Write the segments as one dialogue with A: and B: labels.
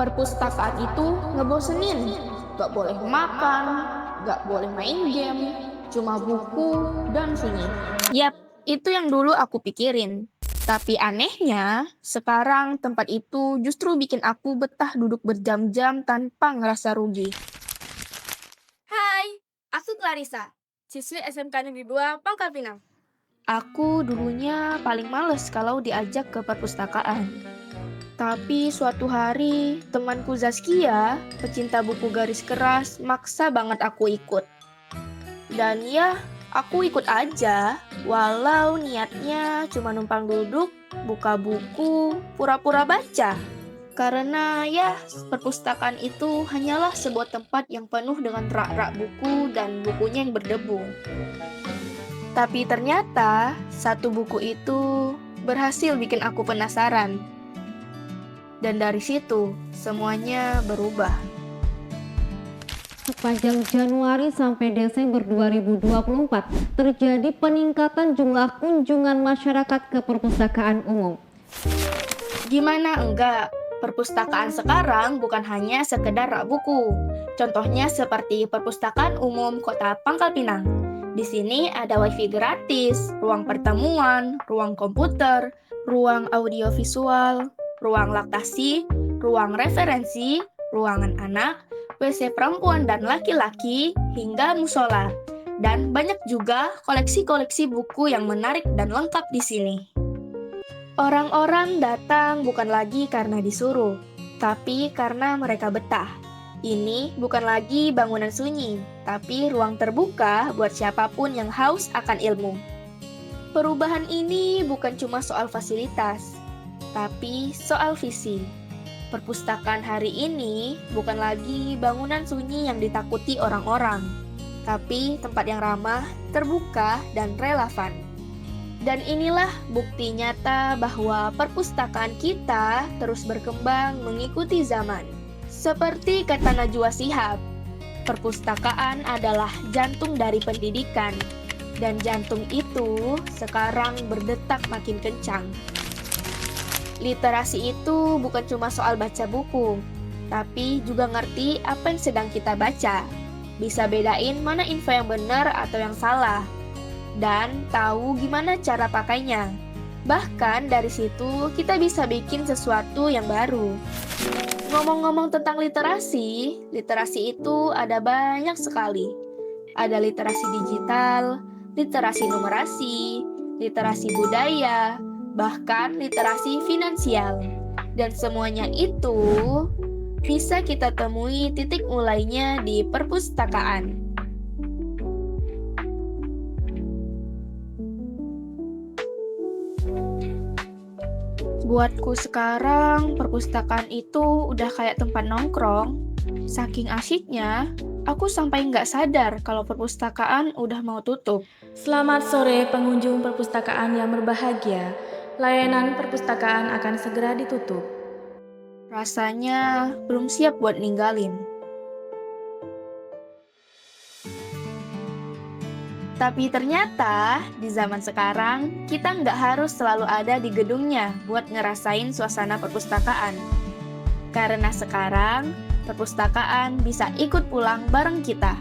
A: Perpustakaan itu ngebosenin. Gak boleh makan, gak boleh main game, cuma buku dan sunyi. Yap, itu yang dulu aku pikirin. Tapi anehnya, sekarang tempat itu justru bikin aku betah duduk berjam-jam tanpa ngerasa rugi.
B: Hai, aku Clarissa, siswi SMK Negeri 2 Pangkal Pinang.
A: Aku dulunya paling males kalau diajak ke perpustakaan. Tapi suatu hari, temanku Zaskia, pecinta buku garis keras, maksa banget aku ikut. Dan ya, aku ikut aja, walau niatnya cuma numpang duduk, buka buku, pura-pura baca. Karena ya, perpustakaan itu hanyalah sebuah tempat yang penuh dengan rak-rak buku dan bukunya yang berdebu. Tapi ternyata, satu buku itu berhasil bikin aku penasaran. Dan dari situ, semuanya berubah.
C: Sepanjang Januari sampai Desember 2024, terjadi peningkatan jumlah kunjungan masyarakat ke perpustakaan umum.
A: Gimana enggak? Perpustakaan sekarang bukan hanya sekedar rak buku. Contohnya seperti Perpustakaan Umum Kota Pangkal Pinang. Di sini ada wifi gratis, ruang pertemuan, ruang komputer, ruang audiovisual, ruang laktasi, ruang referensi, ruangan anak, WC perempuan dan laki-laki, hingga musola. Dan banyak juga koleksi-koleksi buku yang menarik dan lengkap di sini. Orang-orang datang bukan lagi karena disuruh, tapi karena mereka betah. Ini bukan lagi bangunan sunyi, tapi ruang terbuka buat siapapun yang haus akan ilmu. Perubahan ini bukan cuma soal fasilitas, tapi soal visi. Perpustakaan hari ini bukan lagi bangunan sunyi yang ditakuti orang-orang, tapi tempat yang ramah, terbuka, dan relevan. Dan inilah bukti nyata bahwa perpustakaan kita terus berkembang mengikuti zaman. Seperti kata Najwa Shihab, perpustakaan adalah jantung dari pendidikan. Dan jantung itu sekarang berdetak makin kencang. Literasi itu bukan cuma soal baca buku, tapi juga ngerti apa yang sedang kita baca. Bisa bedain mana info yang benar atau yang salah. Dan tahu gimana cara pakainya. Bahkan dari situ kita bisa bikin sesuatu yang baru. Ngomong-ngomong tentang literasi itu ada banyak sekali. Ada literasi digital, literasi numerasi, literasi budaya, bahkan literasi finansial. Dan semuanya itu bisa kita temui titik mulainya di perpustakaan. Buatku sekarang, perpustakaan itu udah kayak tempat nongkrong. Saking asyiknya, aku sampai nggak sadar kalau perpustakaan udah mau tutup.
D: Selamat sore pengunjung perpustakaan yang berbahagia. Layanan perpustakaan akan segera ditutup.
A: Rasanya belum siap buat ninggalin. Tapi ternyata di zaman sekarang kita nggak harus selalu ada di gedungnya buat ngerasain suasana perpustakaan. Karena sekarang perpustakaan bisa ikut pulang bareng kita.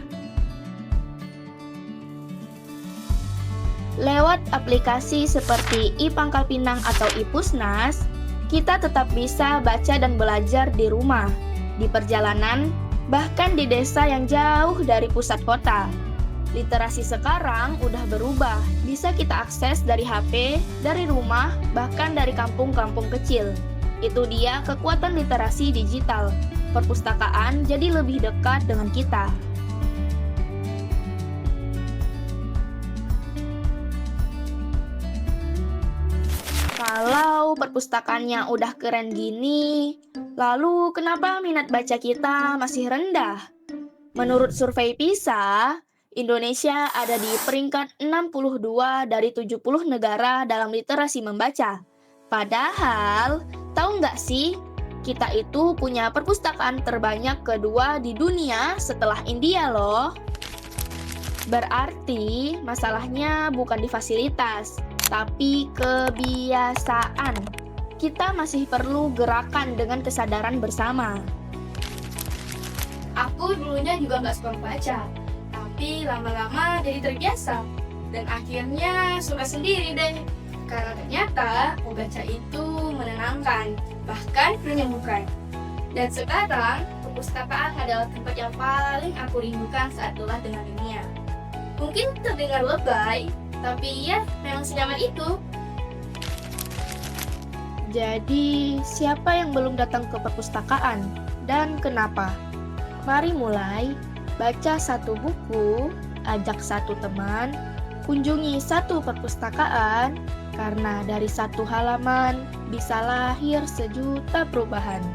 A: Lewat aplikasi seperti iPangkal Pinang atau iPusnas, kita tetap bisa baca dan belajar di rumah, di perjalanan, bahkan di desa yang jauh dari pusat kota. Literasi sekarang udah berubah, bisa kita akses dari HP, dari rumah, bahkan dari kampung-kampung kecil. Itu dia kekuatan literasi digital. Perpustakaan jadi lebih dekat dengan kita. Kalau perpustakaannya udah keren gini, lalu kenapa minat baca kita masih rendah? Menurut survei PISA, Indonesia ada di peringkat 62 dari 70 negara dalam literasi membaca. Padahal, tahu nggak sih, kita itu punya perpustakaan terbanyak kedua di dunia setelah India loh. Berarti masalahnya bukan di fasilitas, tapi kebiasaan. kita masih perlu gerakan dengan kesadaran bersama.
B: Aku dulunya juga nggak suka membaca, tapi lama-lama jadi terbiasa. Dan akhirnya suka sendiri deh. Karena ternyata membaca itu menenangkan, bahkan menyembuhkan. Dan sekarang, perpustakaan adalah tempat yang paling aku rindukan saat lelah dengan dunia. Mungkin terdengar lebay, tapi ya memang senyaman itu.
A: Jadi, siapa yang belum datang ke perpustakaan dan kenapa? Mari mulai, baca satu buku, ajak satu teman, kunjungi satu perpustakaan, karena dari satu halaman bisa lahir sejuta perubahan.